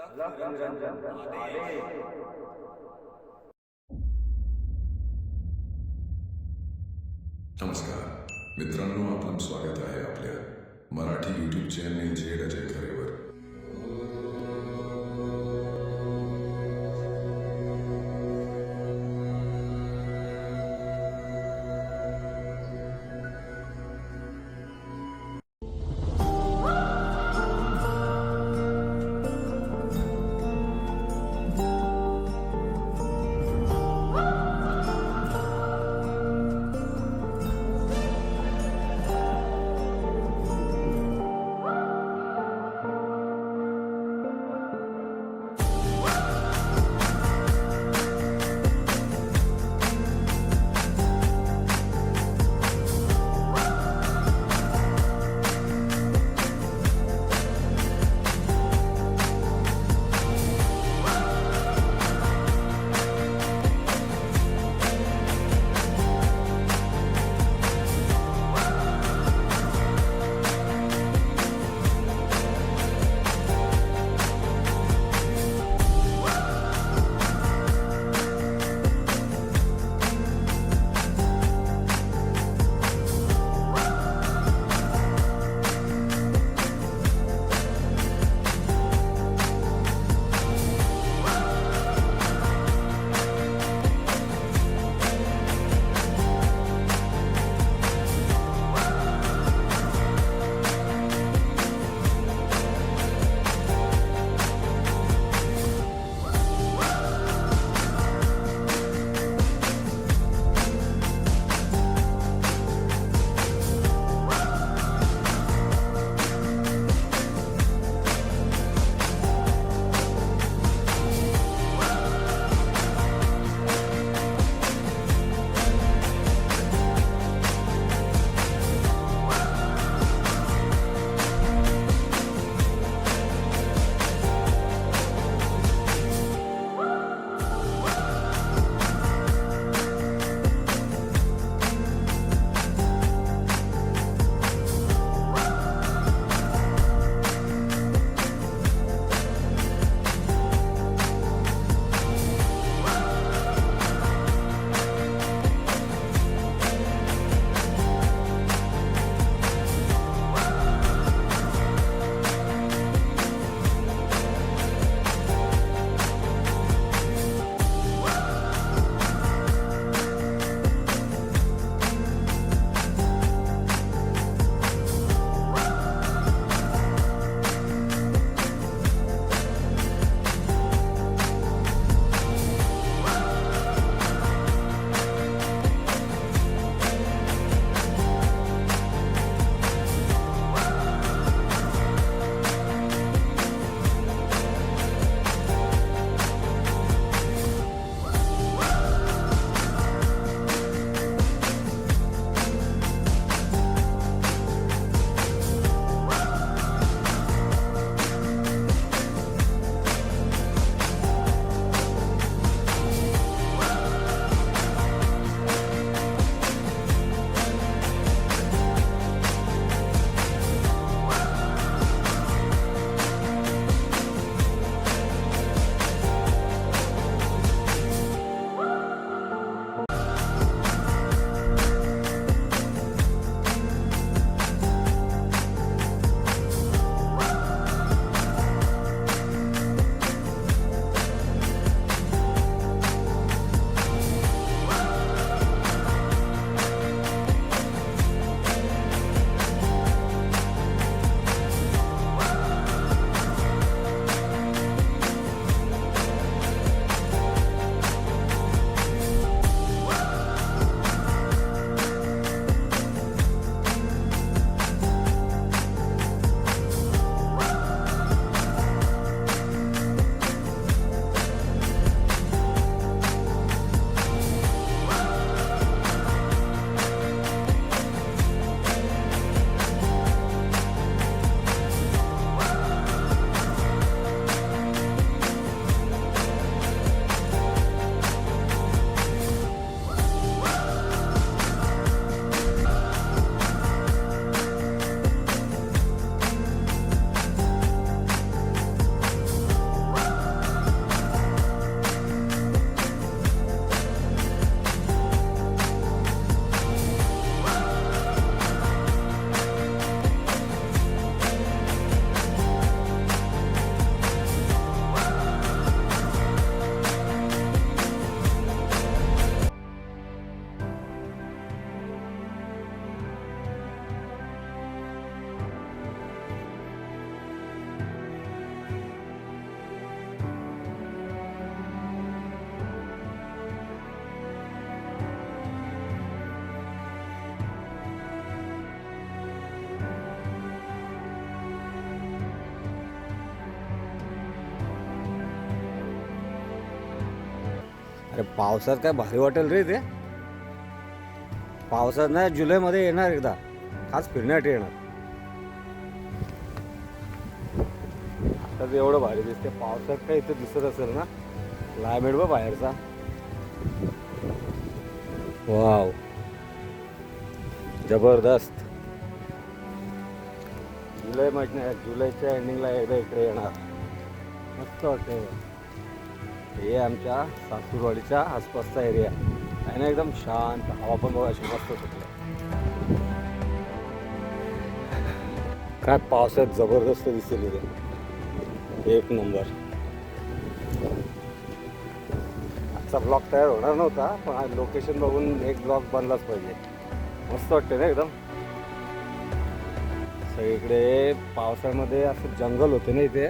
नमस्कार मित्रांनो, आपण स्वागत आहे आपल्या मराठी यूट्यूब चॅनल जे अजय खरेवर. अरे पावसात काय भारी वाटेल रे ते. पावसात नाही, जुलैमध्ये येणार एकदा, खास फिरण्यासाठी येणार. आता तर एवढं भारी दिसते, पावसात काय इथं दिसत असेल ना क्लायमेट बघ बाहेरचा. वाव, जबरदस्त. जुलै महिन्यात, जुलैच्या एंडिंगला एकदा इकडे येणार, मस्त वाटते. हे आमच्या सासूरवाडीच्या आसपासचा एरिया आहे ना, एकदम शांत, हवा पण बघा अशी मस्त होते. काय पावसात जबरदस्त दिसेल इथे, एक नंबर. आजचा ब्लॉग तयार होणार नव्हता, पण आज लोकेशन बघून एक ब्लॉग बनलाच पाहिजे. मस्त वाटते ना एकदम. सगळीकडे पावसाळ्यामध्ये असं जंगल होते ना इथे,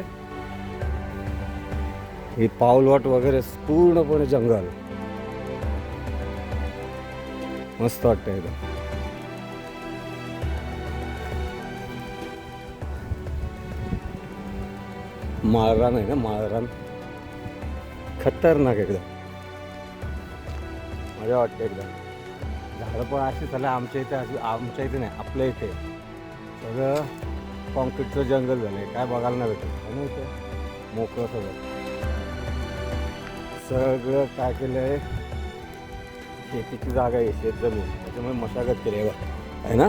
ही पाऊलवाट वगैरे पूर्णपणे जंगल. मस्त वाटतं एकदम. माळरान आहे ना, माळरान खतरनाक एकदम, मजा वाटते एकदम. झाडं पण अशी झालं आमच्या इथे, आमच्या इथे नाही, आपल्या इथे सगळं कॉन्क्रीटचं जंगल झालं आहे, काय बघायला नाही भेटत आहे ना इथे. मोकळं सगळं सगळं काय केलं आहे, शेतीची जागा आहे, शेत जमीन, त्याच्यामुळे मशागत केली आहे ना.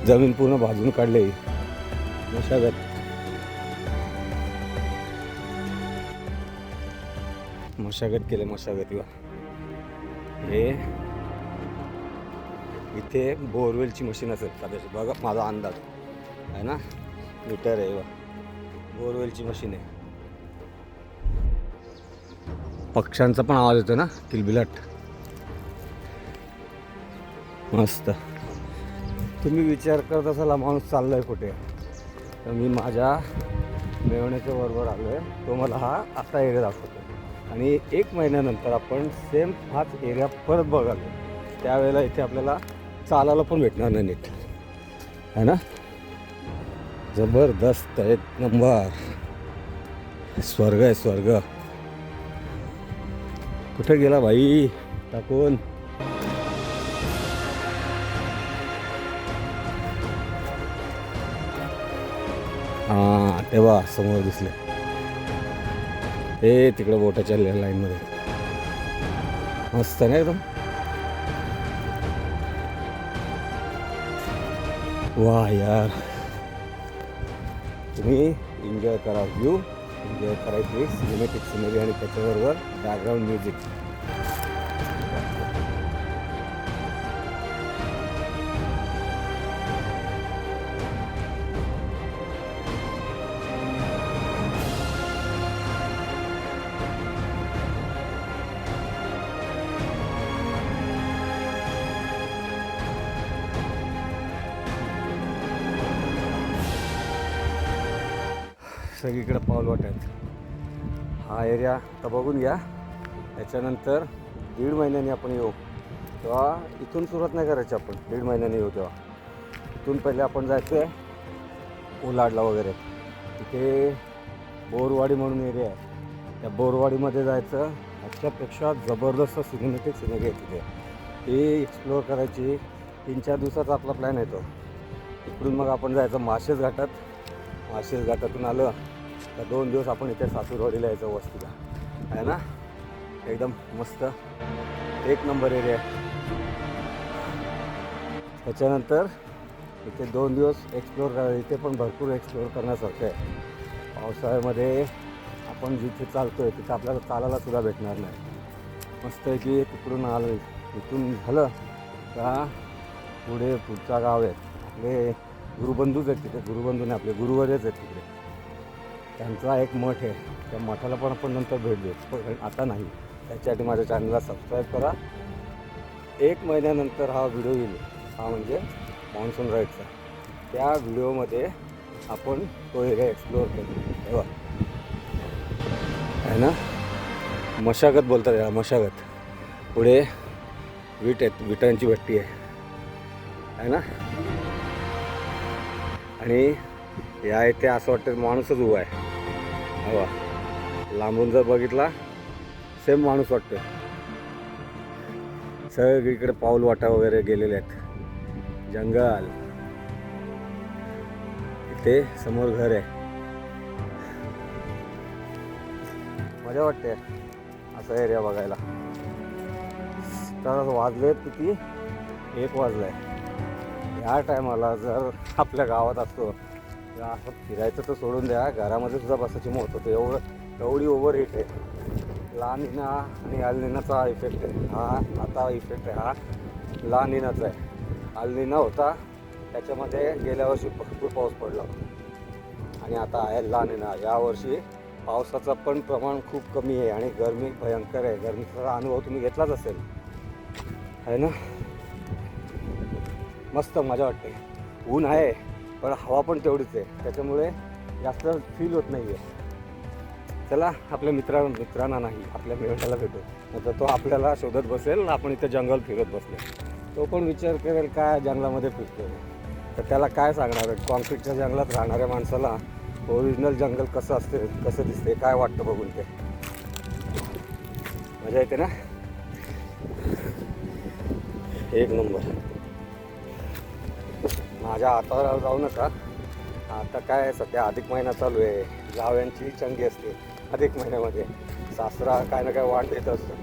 जमीन पूर्ण भाजून काढली, मशागत. मशागत केले, मशागतीवर. हे इथे बोरवेलची मशीन असेल कदाचित, बघा माझा अंदाज आहे ना, मीटर आहे, बोरवेलची मशीन आहे. पक्ष्यांचा पण आवाज येतो ना, किलबिलाट, मस्त. तुम्ही विचार करत असाल माणूस चाललाय कुठे, तर मी माझ्या मेवण्याच्या बरोबर आलो आहे. तो मला हा असा एरिया दाखवतो, आणि 1 महिन्यानंतर आपण सेम हाच एरिया परत बघालो. त्यावेळेला इथे आपल्याला चालायला पण भेटणार नाही नीट, है ना. जबरदस्त, एक नंबर, स्वर्ग आहे स्वर्ग. कुठे गेला भाई टाकून. हां तेव्हा समोर दिसले हे, तिकडे बोटाच्या लाईनमध्ये. मस्त ना एकदम. वा यार, तुम्ही एन्जॉय करा, व्ह्यू एन्जॉय करायची, सिनेमॅटिक सिनरी आणि त्याच्याबरोबर बॅकग्राऊंड म्युझिक. सगळीकडे पाऊलवाट आहेत. हा एरिया आता बघून घ्या. त्याच्यानंतर 1.5 महिन्याने आपण येऊ, तेव्हा इथून सुरुवात नाही करायची आपण. 1.5 महिन्याने येऊ तेव्हा इथून पहिले आपण जायचं आहे कोलाडला वगैरे. तिथे बोरवाडी म्हणून एरिया आहे, त्या बोरवाडीमध्ये जायचं. ह्याच्यापेक्षा जबरदस्त सिनेमॅटिक सिनरी आहे तिथे, ती एक्सप्लोअर करायची. 3-4 दिवसाचा आपला प्लॅन येतो. इकडून मग आपण जायचं माळशेज घाटात. माळशेज घाटातून आलं तर 2 दिवस आपण इथे सासूरवाडीला यायचं, वस्तीला आहे ना. एकदम मस्त, एक नंबर एरिया आहे. त्याच्यानंतर इथे 2 दिवस एक्सप्लोअर करायचं. इथे पण भरपूर एक्सप्लोअर करण्यासारखं आहे. पावसाळ्यामध्ये आपण जिथे चालतो आहे तिथे आपल्याला चालायला सुद्धा भेटणार नाही. मस्त आहे की तिकडून आलं, इथून झालं का पुढे पुढचा गाव आहे. आपले गुरुबंधूच आहेत तिथे, गुरुबंधूने आपले गुरुवर्यच आहेत तिकडे. त्यांचा एक मठ आहे, त्या मठाला पण आपण नंतर भेट देऊ, पण आता नाही. त्याच्यासाठी माझ्या चॅनलला सबस्क्राईब करा. 1 महिन्यानंतर हा व्हिडिओ येईल, हा म्हणजे मान्सून राईडचा. त्या व्हिडिओमध्ये आपण तो एरिया एक्सप्लोअर करू, तेव्हा आहे ना. मशागत बोलतात याला, मशागत. पुढे वीट आहेत, विटांची भट्टी आहे ना. आणि या इथे असं वाटतं माणूसच उभा आहे. हवा लांबून जर बघितला सेम माणूस वाटतोय. सगळीकडे पाऊल वाटा वगैरे गेलेले आहेत. जंगल, इथे समोर घर आहे. मजा वाटते असा एरिया बघायला. तर वाजलेत किती, 1 वाजलाय. या टायमाला जर आपल्या गावात असतो तर असं फिरायचं तर सोडून द्या, घरामध्ये सुद्धा बसायची मोत होते. एवढी ओव्हर हीट आहे. ला निना आणि अल निनाचा इफेक्ट आहे हा. आता इफेक्ट आहे हा ला निनाचा आहे. अल निना होता त्याच्यामध्ये गेल्या वर्षी भरपूर पाऊस पडला आणि आता आहे ला निना. यावर्षी पावसाचं पण प्रमाण खूप कमी आहे आणि गरमी भयंकर आहे. गरमीचा अनुभव तुम्ही घेतलाच असेल आहे ना. मस्त मजा वाटते. ऊन आहे पण हवा पण तेवढीच आहे, त्याच्यामुळे जास्त फील होत नाही आहे. चला आपल्या मित्रांना नाही आपल्या मेवण्याला भेटू. नंतर तो आपल्याला शोधत बसेल, आपण इथे जंगल फिरत बसले. तो पण विचार करेल काय जंगलामध्ये फिरतो. तर त्याला काय सांगणार आहे, कॉन्क्रीटच्या जंगलात राहणाऱ्या माणसाला ओरिजिनल जंगल कसं असते, कसं दिसते, काय वाटतं बघून ते. मजा येते ना. एक नंबर. माझ्या हातावर जाऊ नका. आता काय सध्या अधिक महिना चालू आहे. जावयांची चंगी असते अधिक महिन्यामध्ये. सासरा काय ना काय वाट देत असतो.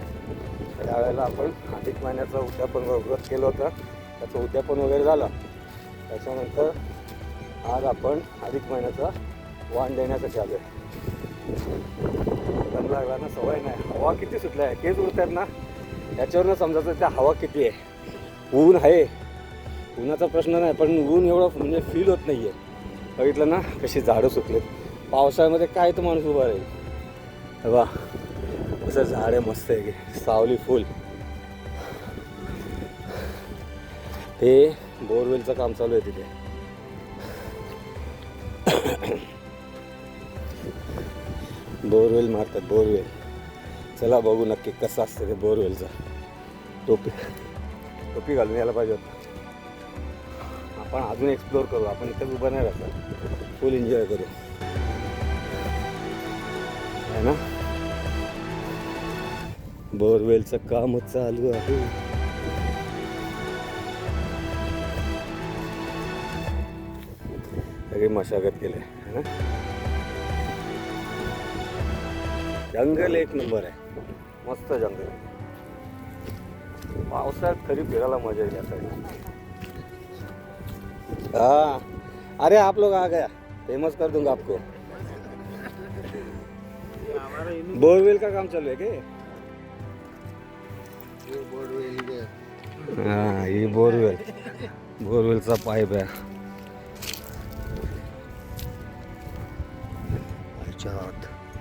त्यावेळेला आपण अधिक महिन्याचं उद्यापन व्रत केलं होतं, त्याचं उद्यापन वगैरे झालं. त्याच्यानंतर आज आपण अधिक महिन्याचा वाण देण्यासाठी आलो आहे. दम लागला ना, सवय नाही. हवा किती सुटल्या आहे, केस उडतात ना, त्याच्यावरनं समजायचं त्या हवा किती आहे. ऊन आहे, उन्हाचा प्रश्न नाही, पण ऊन एवढं म्हणजे फील होत नाही आहे. बघितलं ना कशी झाडं सुकलेत. पावसाळ्यामध्ये काय तर माणूस उभा राहील. बा असं झाड आहे मस्त आहे, सावली फुल. ते बोरवेलचं काम चालू आहे तिथे. बोरवेल मारतात, बोरवेल. चला बघू नक्की कसं असतं ते बोरवेलचं. टोपी घालून यायला पाहिजे होतं. आपण अजून एक्सप्लोअर करू. आपण इथेच उभं नाही राहतात, फुल एन्जॉय करू है ना. बोरवेलचं काम चालू आहे. सगळी मशागत केली है ना. जंगल एक नंबर आहे, मस्त जंगल आहे. पावसाळ्यात खरी फिरायला मजा येईल या साईडला. हाँ अरे आप लोग आ गया, फेमस कर दूंगा आपको. बोरवेल का काम चालू है क्या? हाँ ये बोरवेलचा पाईप आहे.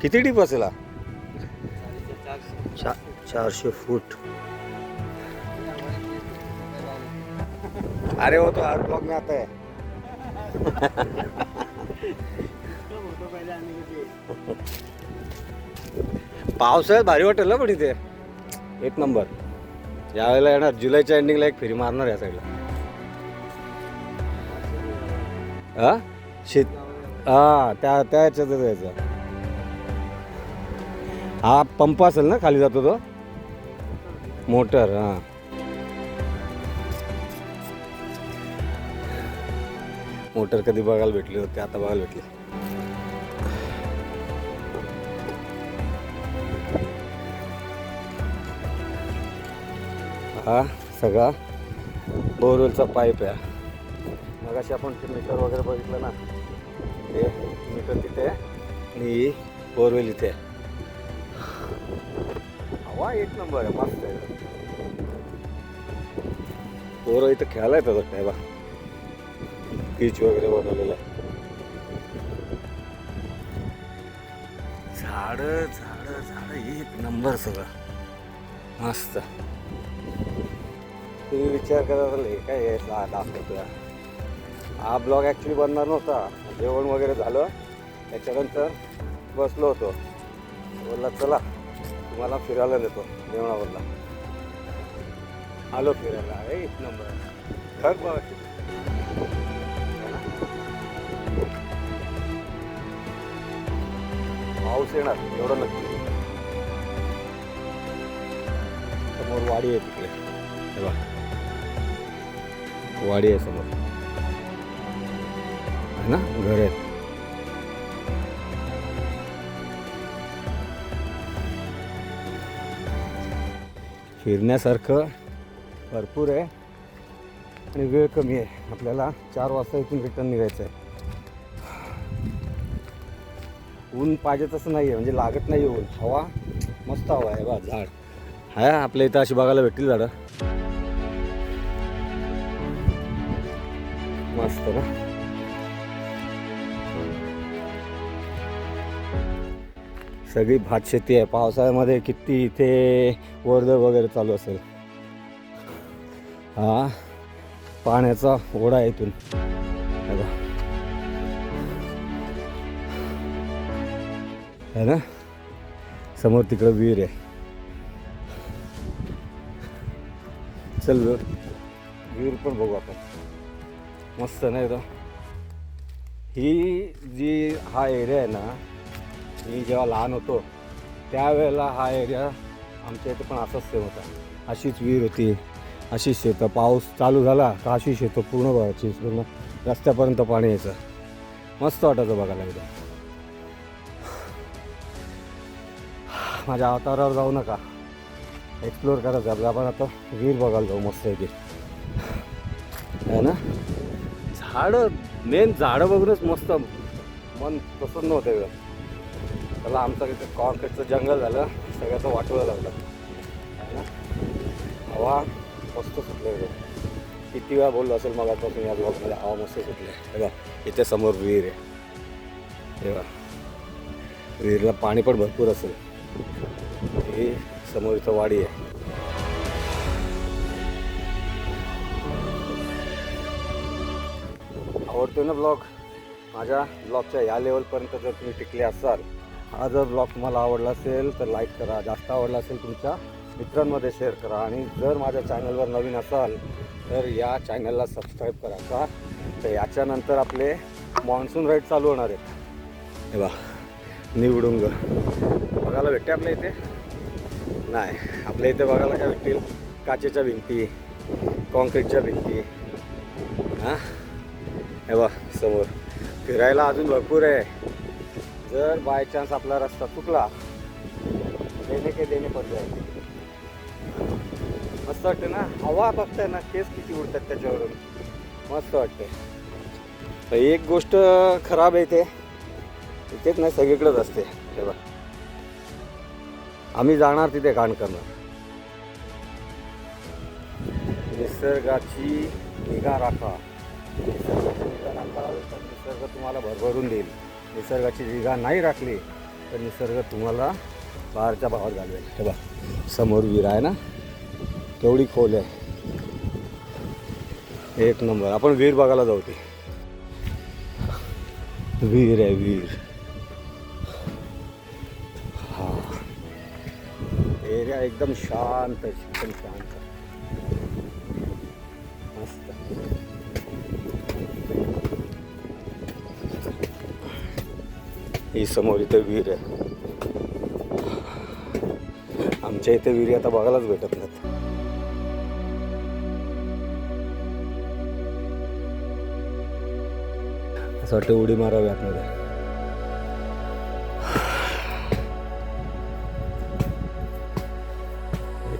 किती डीप असेल? 400 फुट. अरे वो तो हर ब्लॉग में आता है. पावसाळ्यात भारी वाटेल ना पण इथे. एक नंबर. यावेळेला येणार जुलैच्या एंडिंगला एक फेरी मारणार या साईडला. हा शेत, हा त्या ह्याच्यात जायचं. हा पंप असेल ना, खाली जातो तो मोटर. हा मोटर कधी बघायला भेटली होती, आता बघायला भेटली. हा सगळा बोरवेलचा पाईप आहे. मग अशी आपण ते मीटर वगैरे बघितलं ना, ते मीटर तिथे आणि बोरवेल इथे. हवा एक नंबर आहे, मस्त आहे. पोरं इथं खेळायला येतात वाटतं. बा बीच वगैरे बनवलेलं आहे. झाडं झाडं झाडं एक नंबर सगळं मस्त. तुम्ही विचार करत असाल हे काय आहे दाखवतोय. हा ब्लॉग ॲक्च्युली बनणार नव्हता. जेवण वगैरे झालं त्याच्यानंतर बसलो होतो. बोलला चला तुम्हाला फिरायला नेतो देवणावरला. आलो फिरायला. एक नंबर खरं बघा. पाऊस येणार एवढं नक्की. समोर वाडी आहे तिकडे, हे बघा वाडी आहे समोर, है ना, घर आहे. फिरण्यासारखं भरपूर आहे आणि वेळ कमी आहे. आपल्याला 4 वाजता इथून रिटर्न निघायचं आहे. ऊन पाहिजे तसं नाही आहे, म्हणजे लागत नाही ऊन, हवा मस्त हवा आहे. बा झाड आहे आपल्या इथं, अशी बघायला भेटतील झाडं मस्त ना. सगळी भात शेती आहे. पावसाळ्यामध्ये किती इथे वर्दळ वगैरे चालू असेल. हा पाण्याचा ओढा आहे इथून, है ना. समोर तिकडं विहीर आहे. चल विहीर पण बघू आपण, मस्त नाही तर. ही जी हा एरिया आहे ना, मी जेव्हा लहान होतो त्यावेळेला हा एरिया आमच्या इथे पण असाच सेम होता. अशीच विहीर होती, अशीच शेतं. पाऊस चालू झाला का अशी शेतं पूर्ण व्हायची, पूर्ण रस्त्यापर्यंत पाणी यायचं. मस्त वाटायचं बघायला एकदम. माझ्या अवतारावर जाऊ नका, एक्सप्लोअर करायचं आपलं. आपण आता विहीर बघायला जाऊ मस्त आहे, है ना. झाडं, मेन झाडं बघूनच मस्त मन प्रसन्न होतं एकदम. त्याला आमचं तिथं कॉन्क्रीटचं जंगल झालं, सगळ्याचं वाटवं लागलं, है ना. हवा मस्त सुटलं एकदम. किती वेळा बोललो असेल मला पासून या ब्लॉगमध्ये, हवा मस्त सुटली आहे. बघा इथे समोर विहीर आहे, हे बघा विहीरला पाणी पण भरपूर असेल. ही समोर इथं वाडी आहे. आवडतो ना ब्लॉग. माझ्या ब्लॉगच्या या लेवलपर्यंत जर तुम्ही टिकले असाल, हा जर ब्लॉग तुम्हाला आवडला असेल तर लाईक करा, जास्त आवडला असेल तुमच्या मित्रांमध्ये शेअर करा. आणि जर माझ्या चॅनलवर नवीन असाल तर या चॅनलला सबस्क्राईब करा. का तर याच्यानंतर आपले मॉन्सून राईड चालू होणार आहेत. हे बघा निवडुंग बघायला भेटते आपल्या इथे नाही. आपल्या इथे बघायला काय भेटतील, काचेच्या भिंती, कॉन्क्रीटच्या भिंती. हां हे बघ समोर फिरायला अजून भरपूर आहे. जर बाय चान्स आपला रस्ता चुकला, देणे के देणे पड जाईल. मस्त वाटते ना. हवा बघताय ना, केस किती उडतात त्याच्यावरून, मस्त वाटते. तर एक गोष्ट खराब आहे, इथेच नाही सगळीकडेच असते. तेव्हा आम्ही जाणार तिथे घाण करणार. निसर्गाची निगा राखा. निसर्गाची निगा राखाल तर निसर्ग तुम्हाला भरभरून देईल. निसर्गाची निगा नाही राखली तर निसर्ग तुम्हाला बाहेरच्या भावात घालवेल. हे बघा समोर विहीर आहे ना, तेवढी खोल आहे, एक नंबर. आपण विहीर बघायला जाऊ. ती विहीर आहे, विहीर. हा एरिया एकदम शांत, एकदम शांत, मस्त. ही समोर इथे विहीर आहे. आमच्या इथे विहिरी आता बघायलाच भेटत नाहीत. असं वाटतं उडी मारावी आतमध्ये.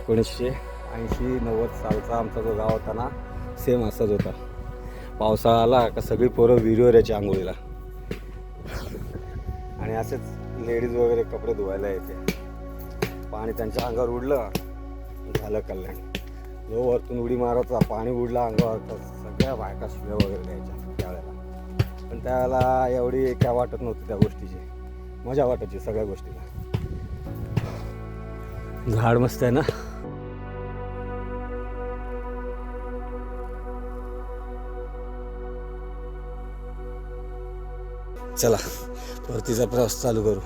1980-90 सालचा आमचा जो गाव होता ना, सेम असाच होता. पावसाळा आला का सगळी पोरं विहिरीवर यायची आंघोळीला. आणि असेच लेडीज वगैरे कपडे धुवायला यायचे. पाणी त्यांच्या अंगावर उडलं झालं कल्याण. जो वरतून उडी मारायचा, पाणी उडला अंगावर तर सगळ्या बायका शिव्या वगैरे द्यायच्या त्यावेळेला. पण त्यावेळेला एवढी काय वाटत नव्हती त्या गोष्टीची, मजा वाटायची सगळ्या गोष्टीला. झाड मस्त आहे ना. चला परतीचा प्रवास चालू करू.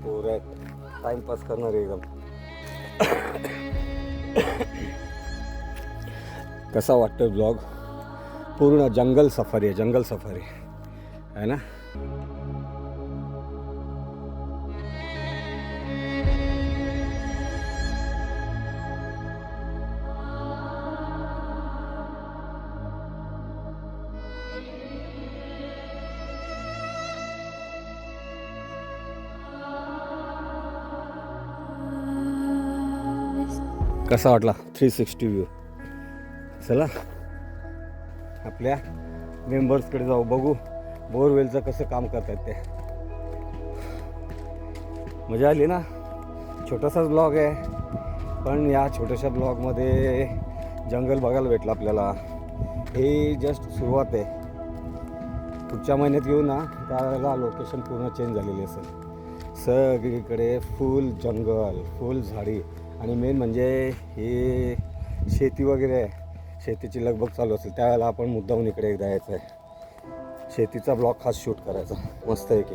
पोरं टाइमपास करणार एकदम. कसा वाटतं ब्लॉग? पूर्ण जंगल सफारी आहे, जंगल सफारी आहे ना. कसा वाटला 360 व्ह्यू? चला आपल्या मेंबर्सकडे जाऊ, बघू बोरवेलचं कसं काम करतात ते. मजा आली ना. छोटासाच ब्लॉग आहे, पण या छोट्याशा ब्लॉगमध्ये जंगल बघायला भेटलं आपल्याला. हे जस्ट सुरुवात आहे. पुढच्या महिन्यात येऊ ना, त्यावेळेला लोकेशन पूर्ण चेंज झालेली असेल. सगळीकडे फुल जंगल, फुल झाडी, आणि मेन म्हणजे हे शेती वगैरे आहे. शेतीची लगबग चालू असेल त्यावेळेला आपण मुद्दाहून इकडे एकदा यायचं आहे. शेतीचा ब्लॉग खास शूट करायचा मस्त आहे की.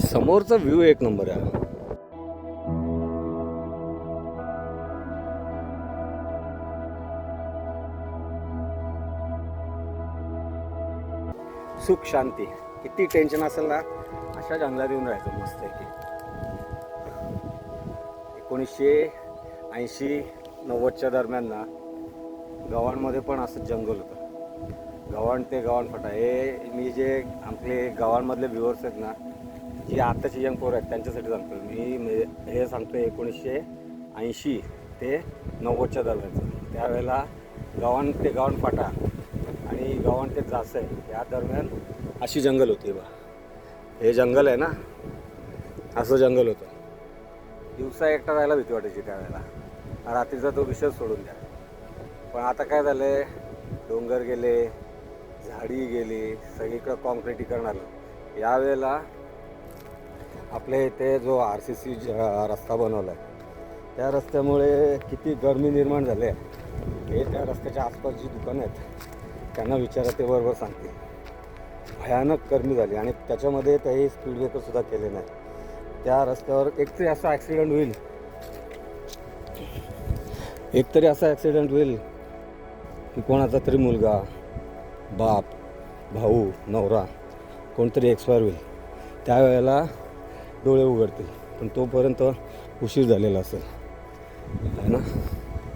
समोरचा व्ह्यू एक नंबर आहे. सुख शांती. किती टेन्शन असेल ना, अशा जंगलात येऊन राहायचं मस्त आहे की. 1980-90च्या दरम्यान ना गव्हाणमध्ये पण असं जंगल होतं. गव्हाण ते गव्हाणफटा हे मी जे आपले गव्हाणमधले व्ह्युअर्स आहेत ना, जी आताची यंग पोरं आहेत त्यांच्यासाठी सांगतो मी. हे सांगतो 1980 ते 90च्या दरम्यानचं. त्यावेळेला गव्हाण ते गव्हाणफाटा आणि गव्हाण ते जासई या दरम्यान अशी जंगल होती बा. हे जंगल आहे ना, असं जंगल होतं. दिवसा एकटा राहायला भीती वाटायची त्यावेळेला, रात्रीचा तो विषय सोडून द्या. पण आता काय झालं आहे, डोंगर गेले, झाडी गेली, सगळीकडं कॉन्क्रिटीकरण आलं. यावेळेला आपल्या इथे जो RCC रस्ता बनवला आहे, त्या रस्त्यामुळे किती गरमी निर्माण झाली आहे. हे त्या रस्त्याच्या आसपास जी दुकानं आहेत त्यांना विचारा, ते बरोबर सांगतील. भयानक गरमी झाली, आणि त्याच्यामध्ये काही स्पीड ब्रेकरसुद्धा केले नाही. त्या रस्त्यावर एकतरी असा ॲक्सिडेंट होईल की कोणाचा तरी मुलगा, बाप, भाऊ, नवरा कोणतरी एक्सपायर होईल. त्यावेळेला डोळे उघडतील, पण तोपर्यंत उशीर झालेला असेल आहे ना.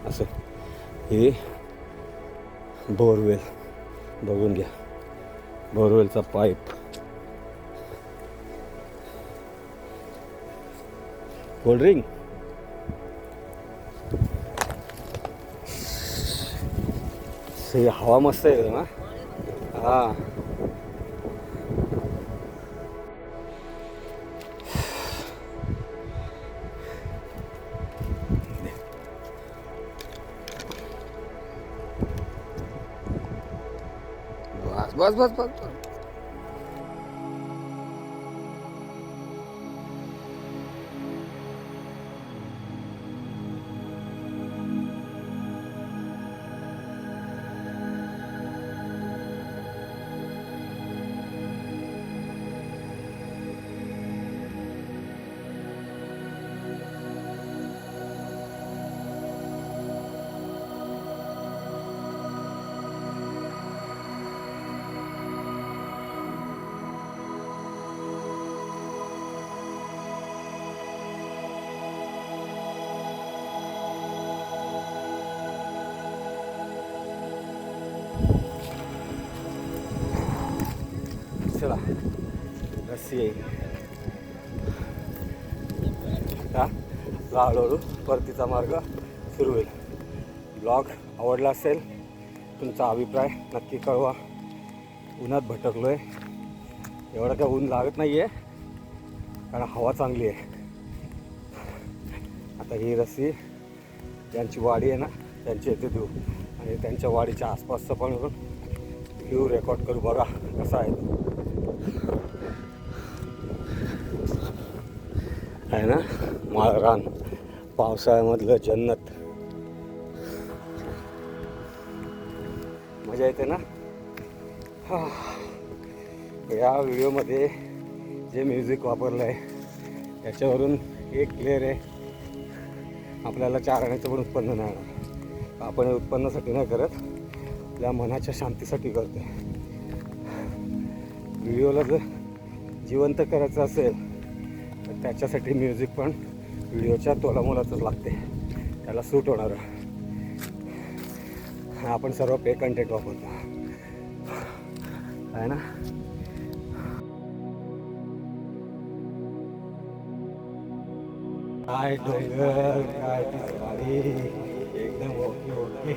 असं हे बोरवेल बघून घ्या, बोरवेलचा पाईप. कोल्ड्रिंक हवा मस्त आहे ना. हां, बस बस बस बस. चला रस्सी येईल आता. हळूहळू परतीचा मार्ग सुरू होईल. ब्लॉग आवडला असेल, तुमचा अभिप्राय नक्की कळवा. उन्हात भटकलो आहे, एवढं काय ऊन लागत नाही आहे कारण हवा चांगली आहे. आता ही रस्सी ज्यांची वाडी आहे ना त्यांची येथे देऊ, आणि त्यांच्या वाडीच्या आसपासचं पण व्ह्यू रेकॉर्ड करू. बघा कसा आहे तो, आहे ना. माळरान, पावसाळ्यामधलं जन्नत. मजा येते ना. या व्हिडिओमध्ये जे म्युझिक वापरलं आहे त्याच्यावरून एक क्लिअर आहे, आपल्याला चारण्याचं पण उत्पन्न नाही होणार. आपण हे उत्पन्नासाठी नाही करत, आपल्या मनाच्या शांतीसाठी करतो. व्हिडिओला जर जिवंत करायचं असेल तर त्याच्यासाठी म्युझिक पण व्हिडिओच्या तोलामोलाचंच लागते, त्याला सूट होणार. आपण सर्व पे कंटेंट वापरतो आहे ना. काय डोंगर, काय ती झाडी, एकदम ओके ओके.